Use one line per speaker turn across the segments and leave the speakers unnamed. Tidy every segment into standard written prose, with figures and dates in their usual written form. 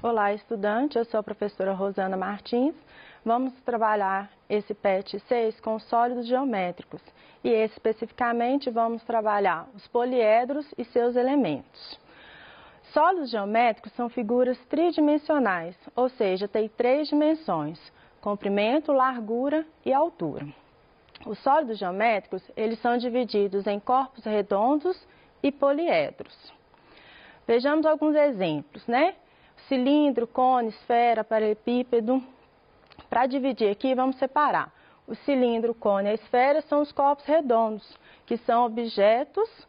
Olá, estudante, eu sou a professora Rosana Martins. Vamos trabalhar esse PET 6 com sólidos geométricos e especificamente vamos trabalhar os poliedros e seus elementos. Sólidos geométricos são figuras tridimensionais, ou seja, têm 3 dimensões: comprimento, largura e altura. Os sólidos geométricos, eles são divididos em corpos redondos e poliedros. Vejamos alguns exemplos, né? Cilindro, cone, esfera, paralelepípedo. Para dividir aqui, vamos separar. O cilindro, o cone e a esfera são os corpos redondos, que são objetos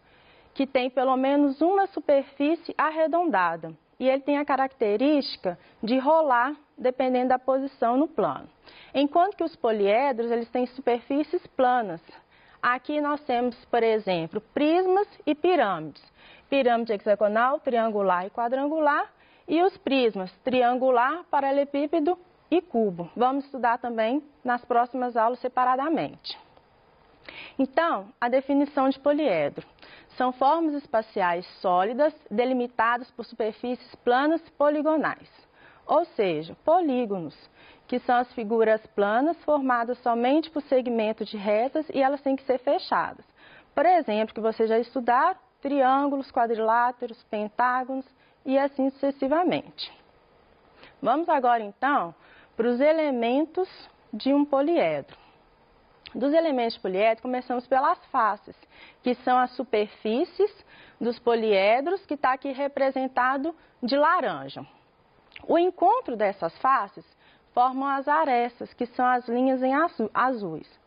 que têm pelo menos uma superfície arredondada. E ele tem a característica de rolar, dependendo da posição no plano. Enquanto que os poliedros, eles têm superfícies planas. Aqui nós temos, por exemplo, prismas e pirâmides. Pirâmide hexagonal, triangular e quadrangular. E os prismas, triangular, paralelepípedo e cubo. Vamos estudar também nas próximas aulas separadamente. Então, a definição de poliedro. São formas espaciais sólidas delimitadas por superfícies planas poligonais. Ou seja, polígonos, que são as figuras planas formadas somente por segmentos de retas e elas têm que ser fechadas. Por exemplo, que vocês já estudaram, triângulos, quadriláteros, pentágonos e assim sucessivamente. Vamos agora então para os elementos de um poliedro. Dos elementos de poliedro, começamos pelas faces, que são as superfícies dos poliedros, que está aqui representado de laranja. O encontro dessas faces formam as arestas, que são as linhas em azuis.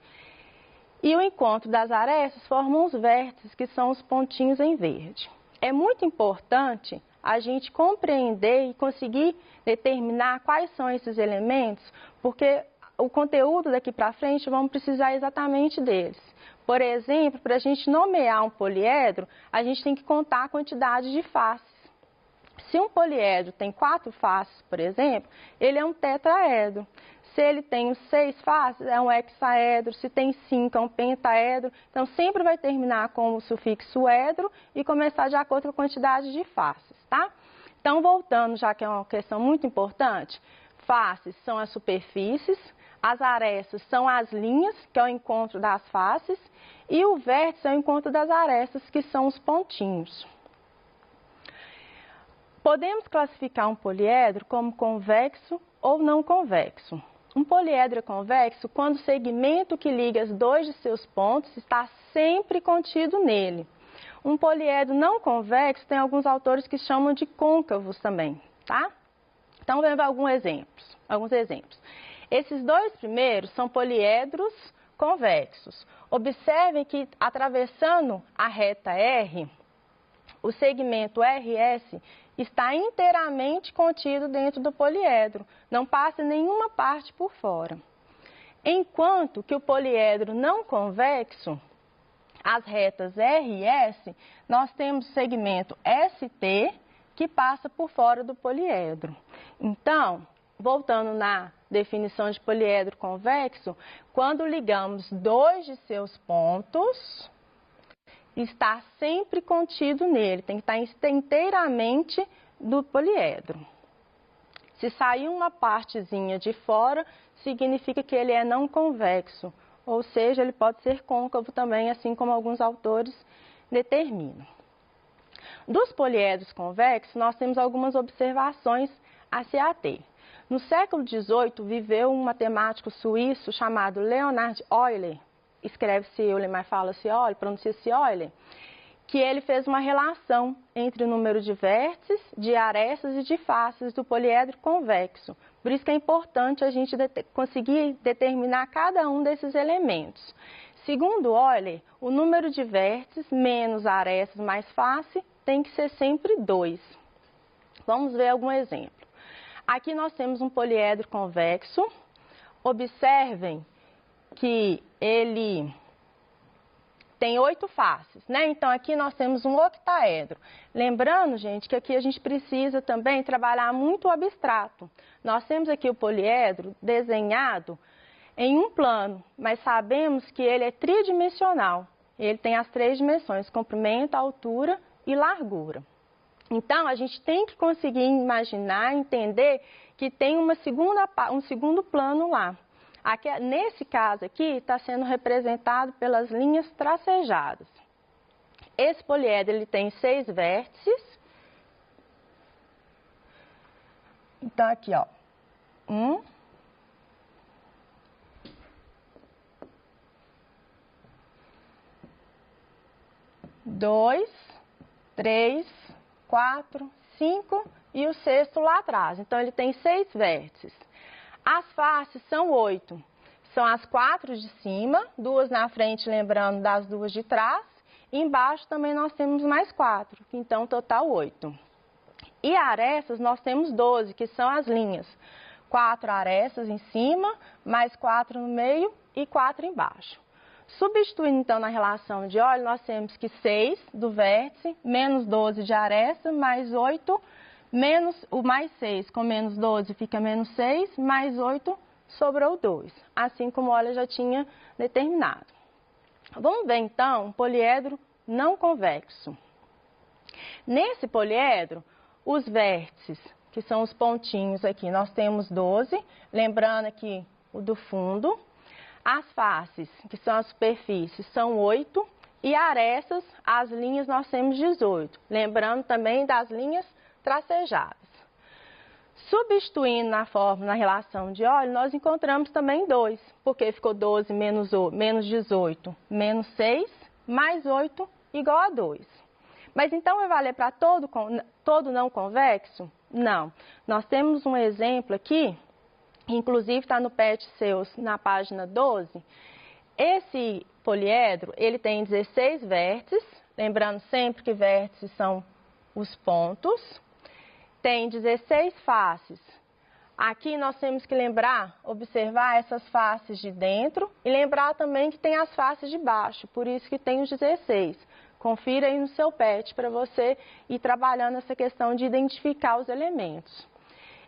E o encontro das arestas formam os vértices, que são os pontinhos em verde. É muito importante a gente compreender e conseguir determinar quais são esses elementos, porque o conteúdo daqui para frente vamos precisar exatamente deles. Por exemplo, para a gente nomear um poliedro, a gente tem que contar a quantidade de faces. Se um poliedro tem 4 faces, por exemplo, ele é um tetraedro. Se ele tem 6 faces, é um hexaedro. Se tem 5, é um pentaedro. Então, sempre vai terminar com o sufixo edro e começar de acordo com a quantidade de faces, tá? Então, voltando, já que é uma questão muito importante, faces são as superfícies, as arestas são as linhas, que é o encontro das faces, e o vértice é o encontro das arestas, que são os pontinhos. Podemos classificar um poliedro como convexo ou não convexo. Um poliedro é convexo quando o segmento que liga os dois de seus pontos está sempre contido nele. Um poliedro não convexo tem alguns autores que chamam de côncavos também, tá? Então, vamos ver alguns exemplos. Esses dois primeiros são poliedros convexos. Observem que, atravessando a reta R, o segmento RS está inteiramente contido dentro do poliedro, não passa nenhuma parte por fora. Enquanto que o poliedro não convexo, as retas R e S, nós temos o segmento ST que passa por fora do poliedro. Então, voltando na definição de poliedro convexo, quando ligamos dois de seus pontos, está sempre contido nele, tem que estar inteiramente do poliedro. Se sair uma partezinha de fora, significa que ele é não convexo, ou seja, ele pode ser côncavo também, assim como alguns autores determinam. Dos poliedros convexos, nós temos algumas observações a se ater. No século XVIII, viveu um matemático suíço chamado Leonhard Euler, escreve-se Euler, mas fala-se Euler, pronuncia-se Euler, que ele fez uma relação entre o número de vértices, de arestas e de faces do poliedro convexo. Por isso que é importante a gente conseguir determinar cada um desses elementos. Segundo Euler, o número de vértices menos arestas mais face tem que ser sempre 2. Vamos ver algum exemplo. Aqui nós temos um poliedro convexo. Observem que ele tem 8 faces, né? Então, aqui nós temos um octaedro. Lembrando, gente, que aqui a gente precisa também trabalhar muito o abstrato. Nós temos aqui o poliedro desenhado em um plano, mas sabemos que ele é tridimensional. Ele tem as 3 dimensões, comprimento, altura e largura. Então, a gente tem que conseguir imaginar, entender que tem um segundo plano lá. Aqui, nesse caso aqui, está sendo representado pelas linhas tracejadas. Esse poliedro ele tem 6 vértices. Então, aqui, ó. 1, 2, 3, 4, 5 e o sexto lá atrás. Então, ele tem 6 vértices. As faces são 8. São as 4 de cima, 2 na frente, lembrando das 2 de trás. E embaixo também nós temos mais 4, então total 8. E arestas nós temos 12, que são as linhas. 4 arestas em cima, mais 4 no meio e 4 embaixo. Substituindo então na relação de óleo, nós temos que 6 do vértice, menos 12 de aresta, mais 8, menos o mais 6 com menos 12 fica menos 6, mais 8 sobrou 2, assim como o óleo já tinha determinado. Vamos ver então um poliedro não convexo. Nesse poliedro, os vértices, que são os pontinhos aqui, nós temos 12, lembrando aqui o do fundo. As faces, que são as superfícies, são 8 e arestas, as linhas, nós temos 18, lembrando também das linhas tracejadas. Substituindo na fórmula, na relação de óleo, nós encontramos também 2, porque ficou 12 menos 18, menos 6, mais 8, igual a 2. Mas então vai valer para todo não convexo? Não. Nós temos um exemplo aqui, inclusive está no PET seus, na página 12. Esse poliedro, ele tem 16 vértices, lembrando sempre que vértices são os pontos. Tem 16 faces. Aqui nós temos que lembrar, observar essas faces de dentro e lembrar também que tem as faces de baixo, por isso que tem os 16. Confira aí no seu PET para você ir trabalhando essa questão de identificar os elementos.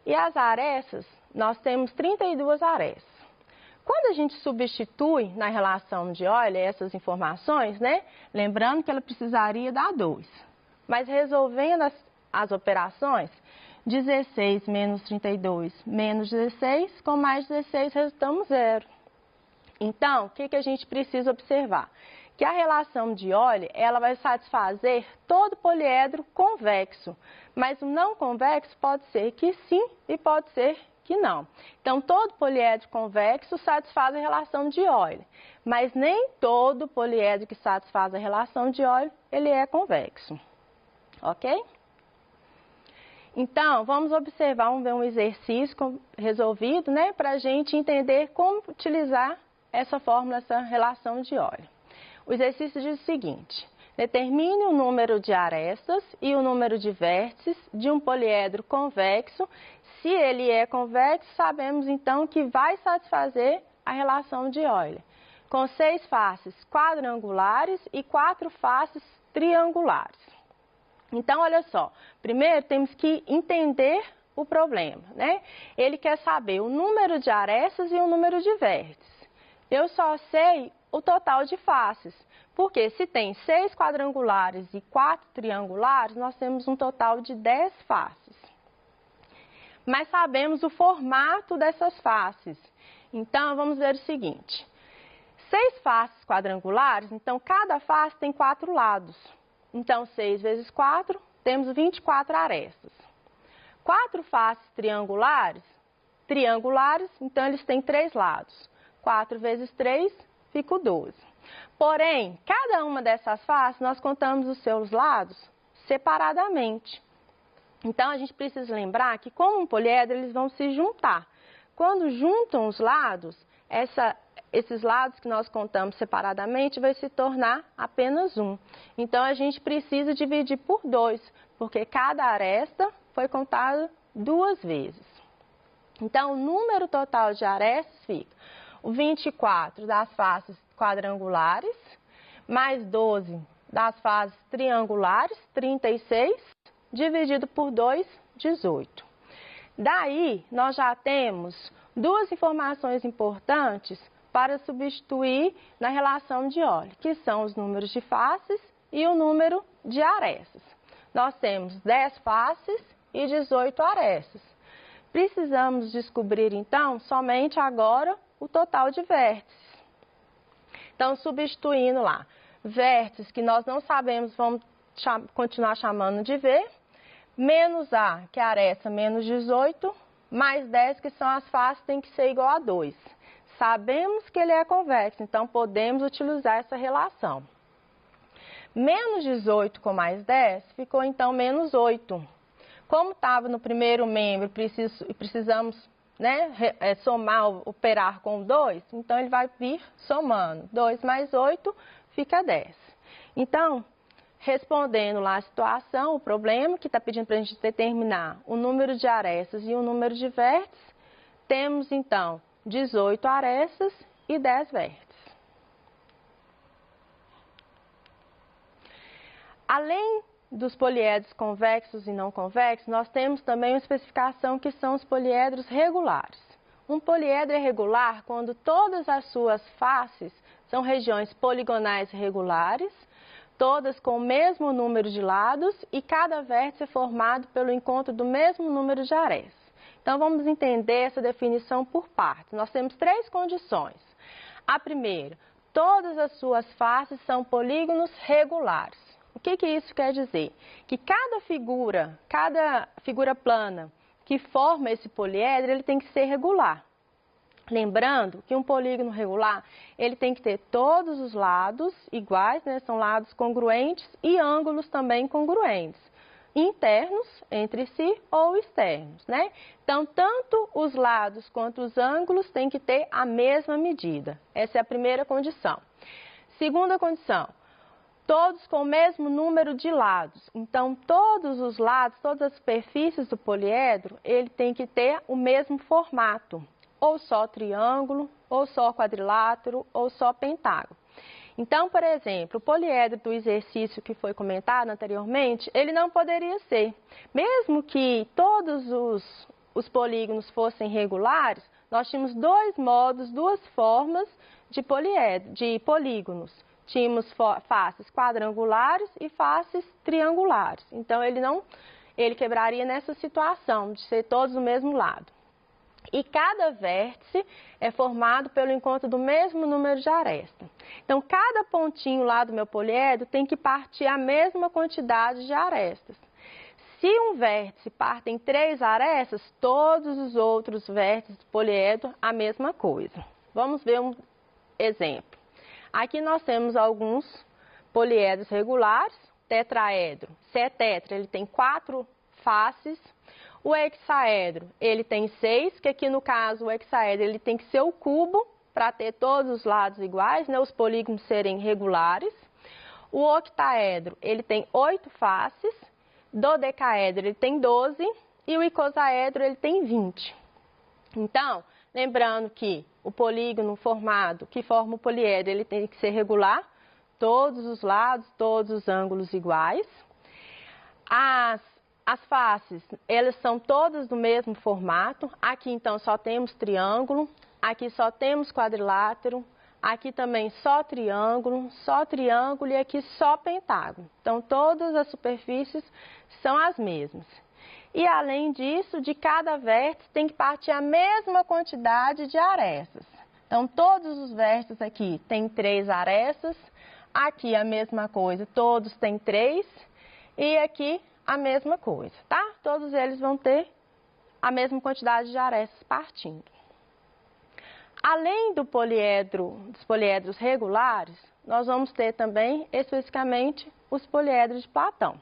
E as arestas, nós temos 32 arestas. Quando a gente substitui na relação de óleo essas informações, né? Lembrando que ela precisaria dar 2. Mas resolvendo as operações, 16 menos 32 menos 16, com mais 16 resultamos 0. Então, o que a gente precisa observar? Que a relação de óleo, ela vai satisfazer todo poliedro convexo, mas o não convexo pode ser que sim e pode ser que não. Então, todo poliedro convexo satisfaz a relação de óleo, mas nem todo poliedro que satisfaz a relação de óleo, ele é convexo. Ok? Então, vamos observar, vamos ver um exercício resolvido, né, para a gente entender como utilizar essa fórmula, essa relação de óleo. O exercício diz o seguinte: determine o número de arestas e o número de vértices de um poliedro convexo. Se ele é convexo, sabemos então que vai satisfazer a relação de Euler, com 6 faces quadrangulares e 4 faces triangulares. Então, olha só, primeiro temos que entender o problema, né? Ele quer saber o número de arestas e o número de vértices. Eu só sei o total de faces, porque se tem 6 quadrangulares e 4 triangulares, nós temos um total de 10 faces. Mas sabemos o formato dessas faces. Então, vamos ver o seguinte: 6 faces quadrangulares, então cada face tem 4 lados. Então, 6 vezes 4, temos 24 arestas. 4 faces triangulares, então eles têm 3 lados. 4 vezes 3, fica 12. Porém, cada uma dessas faces, nós contamos os seus lados separadamente. Então, a gente precisa lembrar que, como um poliedro, eles vão se juntar. Quando juntam os lados, esses lados que nós contamos separadamente vai se tornar apenas um. Então, a gente precisa dividir por 2, porque cada aresta foi contada 2 vezes. Então, o número total de arestas fica o 24 das faces quadrangulares, mais 12 das faces triangulares, 36, dividido por 2, 18. Daí, nós já temos 2 informações importantes para substituir na relação de óleo, que são os números de faces e o número de arestas. nós temos 10 faces e 18 arestas. Precisamos descobrir, então, somente agora o total de vértices. Então, substituindo lá, vértices que nós não sabemos, vamos continuar chamando de V, menos A, que é a aresta, menos 18, mais 10, que são as faces, tem que ser igual a 2. Sabemos que ele é convexo, então podemos utilizar essa relação. Menos 18 com mais 10, ficou então menos 8. Como estava no primeiro membro, precisamos somar, operar com 2, então ele vai vir somando. 2 mais 8 fica 10. Então, respondendo lá a situação, o problema que está pedindo para a gente determinar o número de arestas e o número de vértices, temos então 18 arestas e 10 vértices. Além dos poliedros convexos e não convexos, nós temos também uma especificação que são os poliedros regulares. Um poliedro é regular quando todas as suas faces são regiões poligonais regulares, todas com o mesmo número de lados e cada vértice é formado pelo encontro do mesmo número de arestas. Então, vamos entender essa definição por partes. Nós temos 3 condições. A primeira, todas as suas faces são polígonos regulares. O que isso quer dizer? Que cada figura plana que forma esse poliedro, ele tem que ser regular. Lembrando que um polígono regular, ele tem que ter todos os lados iguais, são lados congruentes e ângulos também congruentes, internos entre si ou externos, Então, tanto os lados quanto os ângulos têm que ter a mesma medida. Essa é a primeira condição. Segunda condição, todos com o mesmo número de lados. Então, todos os lados, todas as superfícies do poliedro, ele tem que ter o mesmo formato. Ou só triângulo, ou só quadrilátero, ou só pentágono. Então, por exemplo, o poliedro do exercício que foi comentado anteriormente, ele não poderia ser. Mesmo que todos os polígonos fossem regulares, nós tínhamos 2 modos, 2 formas de polígonos. Tínhamos faces quadrangulares e faces triangulares. Então, ele quebraria nessa situação de ser todos do mesmo lado. E cada vértice é formado pelo encontro do mesmo número de arestas. Então, cada pontinho lá do meu poliedro tem que partir a mesma quantidade de arestas. Se um vértice parte em 3 arestas, todos os outros vértices do poliedro, a mesma coisa. Vamos ver um exemplo. Aqui nós temos alguns poliedros regulares, tetraedro. Se é tetra, ele tem 4 faces. O hexaedro, ele tem 6, que aqui no caso o hexaedro ele tem que ser o cubo para ter todos os lados iguais, os polígonos serem regulares. O octaedro, ele tem 8 faces. Dodecaedro, ele tem 12 e o icosaedro, ele tem 20. Então, lembrando que o polígono formado, que forma o poliedro, ele tem que ser regular, todos os lados, todos os ângulos iguais. As faces, elas são todas do mesmo formato. Aqui, então, só temos triângulo. Aqui só temos quadrilátero. Aqui também só triângulo e aqui só pentágono. Então, todas as superfícies são as mesmas. E, além disso, de cada vértice tem que partir a mesma quantidade de arestas. Então, todos os vértices aqui têm 3 arestas. Aqui a mesma coisa, todos têm 3. E aqui a mesma coisa, tá? Todos eles vão ter a mesma quantidade de arestas partindo. Além dos poliedros regulares, nós vamos ter também, especificamente, os poliedros de Platão.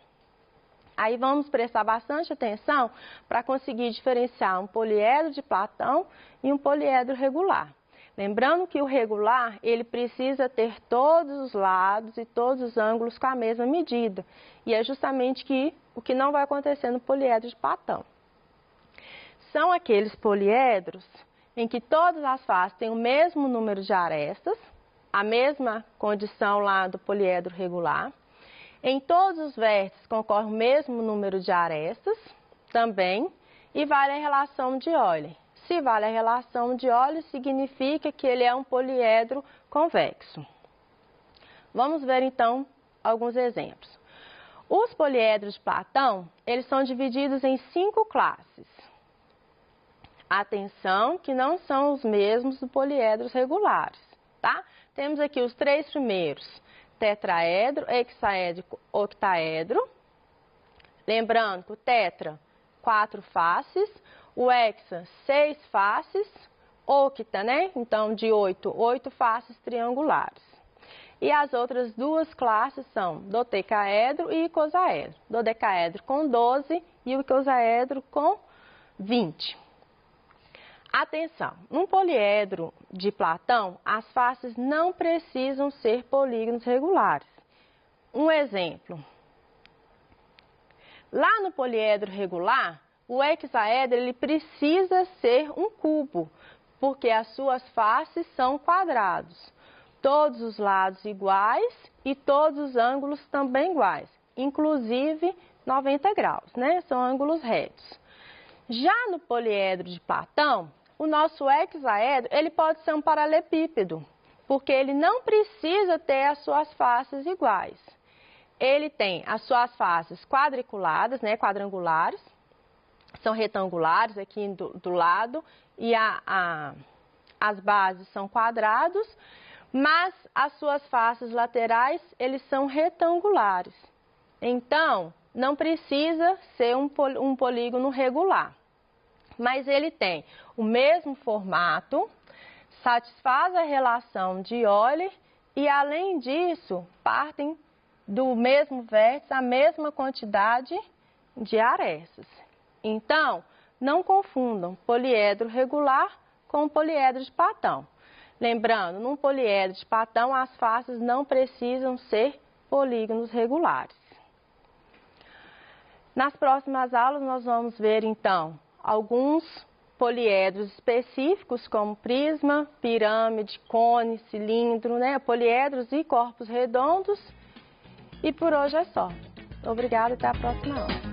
Aí vamos prestar bastante atenção para conseguir diferenciar um poliedro de Platão e um poliedro regular. Lembrando que o regular, ele precisa ter todos os lados e todos os ângulos com a mesma medida. E é justamente o que não vai acontecer no poliedro de Platão. São aqueles poliedros em que todas as faces têm o mesmo número de arestas, a mesma condição lá do poliedro regular. Em todos os vértices concorre o mesmo número de arestas também e vale a relação de Euler. Se vale a relação de Euler, significa que ele é um poliedro convexo. Vamos ver então alguns exemplos. Os poliedros de Platão, eles são divididos em 5 classes. Atenção que não são os mesmos dos poliedros regulares, tá? Temos aqui os 3 primeiros, tetraedro, hexaedro, octaedro. Lembrando que o tetra, 4 faces, o hexa, 6 faces, octa, né? Então, de 8 faces triangulares. E as outras 2 classes são dodecaedro e icosaedro. Dodecaedro com 12 e o icosaedro com 20. Atenção, num poliedro de Platão, as faces não precisam ser polígonos regulares. Um exemplo. Lá no poliedro regular, o hexaedro ele precisa ser um cubo, porque as suas faces são quadrados. Todos os lados iguais e todos os ângulos também iguais, inclusive 90 graus, né? São ângulos retos. Já no poliedro de Platão, o nosso hexaedro ele pode ser um paralelepípedo, porque ele não precisa ter as suas faces iguais. Ele tem as suas faces quadriculadas, né, quadrangulares, são retangulares aqui do lado, e as bases são quadrados, mas as suas faces laterais, eles são retangulares. Então, não precisa ser um polígono regular. Mas ele tem o mesmo formato, satisfaz a relação de Euler e, além disso, partem do mesmo vértice a mesma quantidade de arestas. Então, não confundam poliedro regular com poliedro de Platão. Lembrando, num poliedro de Platão, as faces não precisam ser polígonos regulares. Nas próximas aulas, nós vamos ver, então, alguns poliedros específicos, como prisma, pirâmide, cone, cilindro, né? Poliedros e corpos redondos. E por hoje é só. Obrigada e até a próxima aula.